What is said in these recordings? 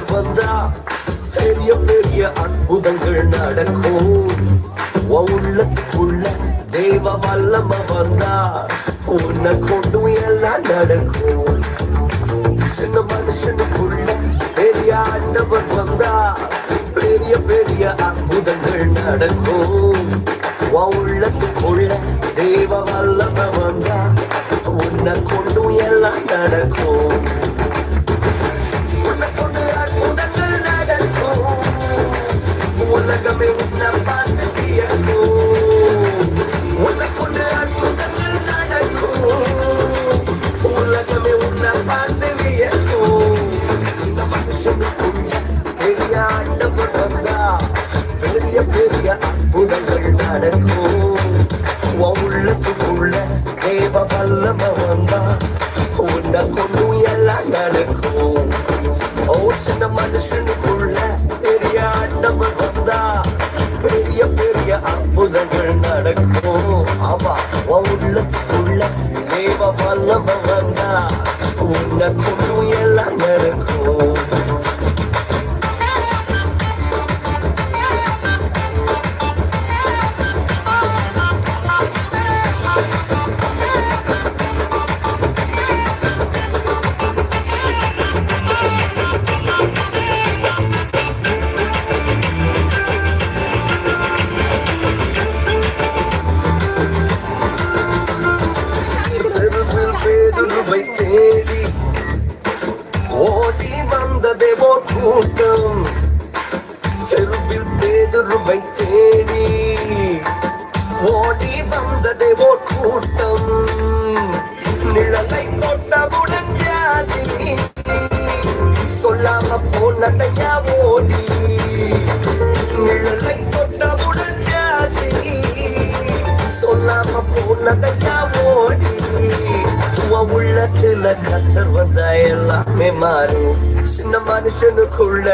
ஆண்டவர் வந்தா பெரிய பெரிய அற்புதங்கள் நடக்கும். உள்ளத்துக்குள்ள தேவ வல்லம வந்தா உன்னை கொண்டு எல்லாம் நடக்கும். சின்ன மனுஷனுக்குள்ள பெரிய ஆண்டவர் வந்தா பெரிய பெரிய அற்புதங்கள் நடக்கும். உள்ளத்துக்குள்ள தேவ வல்லம வந்தா உன்னை கொண்டு எல்லாம் நடக்கும். உன்னை கொண்டு அற்புதங்கள் நடக்கும். உலகமே உன்னை பார்த்து வியக்கும். உன்னை கொண்டு அற்புதங்கள் நடக்கும். உலகமே உன்னை பார்த்து வியக்கும். சின்ன மனுஷனுக்குள்ள பெரிய ஆண்டவர் வந்தா பெரிய பெரிய அற்புதங்கள் நடக்கும். உள்ளத்துக்குள்ள தேவ வல்லம வந்தா உன்னை கொண்டு எல்லாம் நடக்கும். சின்ன மனுஷனுக்குள்ள பெரிய ஆண்டவர் வந்தா பெரிய பெரிய அற்புதங்கள் நடக்கும். ஆமா, உள்ளத்துக்குள்ள தேவ வல்லம வந்தா உன்னை கொண்டு எல்லாம் நடக்கும். பேதுருவை தேடி ஓடி வந்ததே ஓர் கூட்டம். தெருவில் பேதுருவை தேடி ஓடி வந்ததே ஓர் கூட்டம். நிழலை தொட்டவுடன் வியாதி சொல்லாம போனதையா ஓடி. நிழலை தொட்டவுடன் வியாதி சொல்லாம போனதையா ஓடி. உள்ளத்துல கத்தர் வந்தா எல்லாமே மாறும். சின்ன மனுஷனுக்குள்ள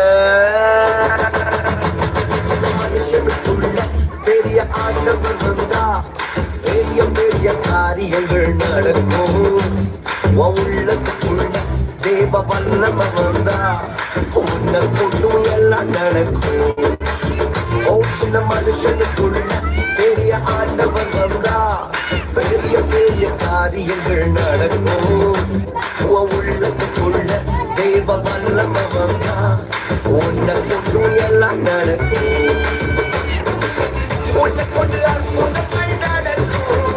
பெரிய ஆண்டவர் வந்தா பெரிய பெரிய காரியங்கள் நடக்கும். உள்ளத்துக்குள்ள தேவ வல்லம வந்தா உன்னை கொண்டு எல்லாம் நடக்கும். சின்ன மனுஷனுக்குள்ள பெரிய ஆண்டவர் வந்தா பெரிய பெரிய காரியங்கள் நடக்கும். உள்ளத்துக்குள்ள தேவ வல்லம வந்தா உன்னை கொண்டு எல்லாம் நடக்கும். உன்னை கொண்டு அற்புதங்கள் நடக்கும்.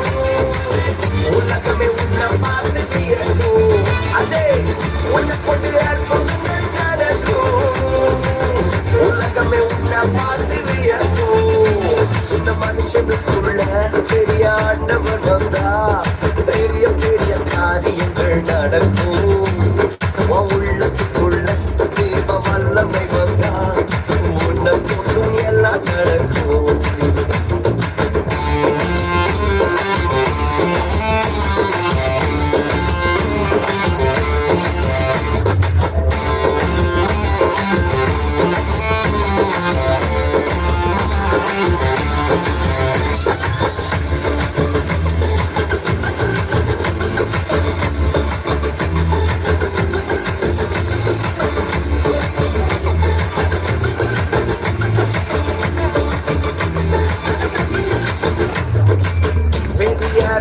உலகமே உன்னை பார்த்து வியக்கும். அதே உன்னை கொண்டு அற்புதங்கள் நடக்கும். உலகமே உன்னை பார்த்து வியக்கும். சின்ன மனுஷனுக்குள்ள பெரிய ஆண்டவர் வந்தா பெரிய பெரிய காரியங்கள் நடக்கும். உள்ளத்துக்குள்ள தேவ வல்லமை வந்தா உன்னை கொண்டு எல்லாம் நடக்கும்.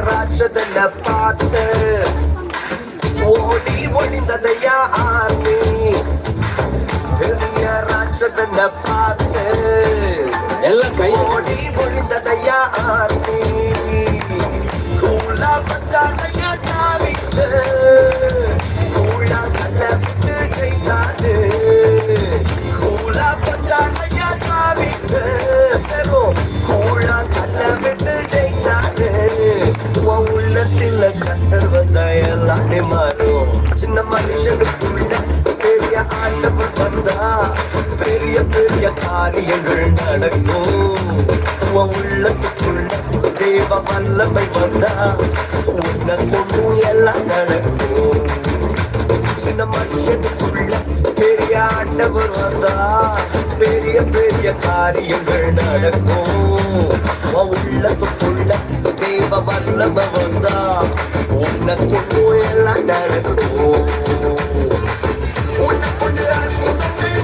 ராட்சதனை பார்த்து ஓடி ஒளிந்ததையா ஆர்மி. பெரிய ராட்சதனை பார்த்து எல்லாம் ஓடி ஒளிந்ததையா ஆர்மி. கூலா வந்தானையா தாவிட்டு கூலா கல்ல விட்டு ஜெயித்தாரு. கூலா வந்தானையா தாவிட்டு கூலா கல்ல விட்டு ஜெயித்தாரு. உள்ளத்துல கத்தர் வந்தா எல்லாமே மாறும். சின்ன மனுஷனுக்குள்ள பெரிய ஆண்டவர் வந்தா பெரிய பெரிய காரியங்கள் நடக்கும். உள்ளத்துக்குள்ள தேவ வல்லமை வந்தா உன்னை கொண்டு எல்லாம் நடக்கும். சின்ன மனுஷனுக்குள்ள பெரிய ஆண்டவர் வந்தா பெரிய பெரிய காரியங்கள் நடக்கும். உள்ளத்துக்குள்ள தேவ வல்லம வந்தா உன்னை கொண்டு எல்லாம் நடக்கும். உன்னை கொண்டு அற்புதங்கள்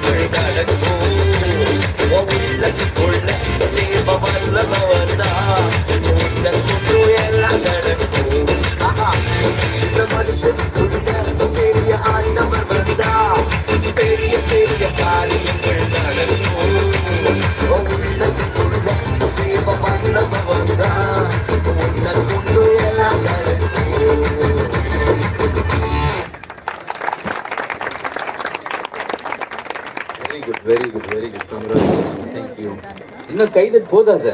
காரியங்கள் நடக்கும் உள்ளத்துக்குள்ள தேவ வல்லமை வந்தா உனக்குள்ள எல்லாம் நடக்கும் சின்ன மனுஷனுக்குள்ள பெரிய ஆண்டவர் வந்தா பெரிய பெரிய காரியங்கள் நடக்கும் உள்ளத்துக்குள்ள தேவ வல்லமை வந்தா உனக்குள்ள எல்லாம் நடக்கும். Very good very good very good. Congratulation. Thank you. இன்னும் கைதட் போதாத.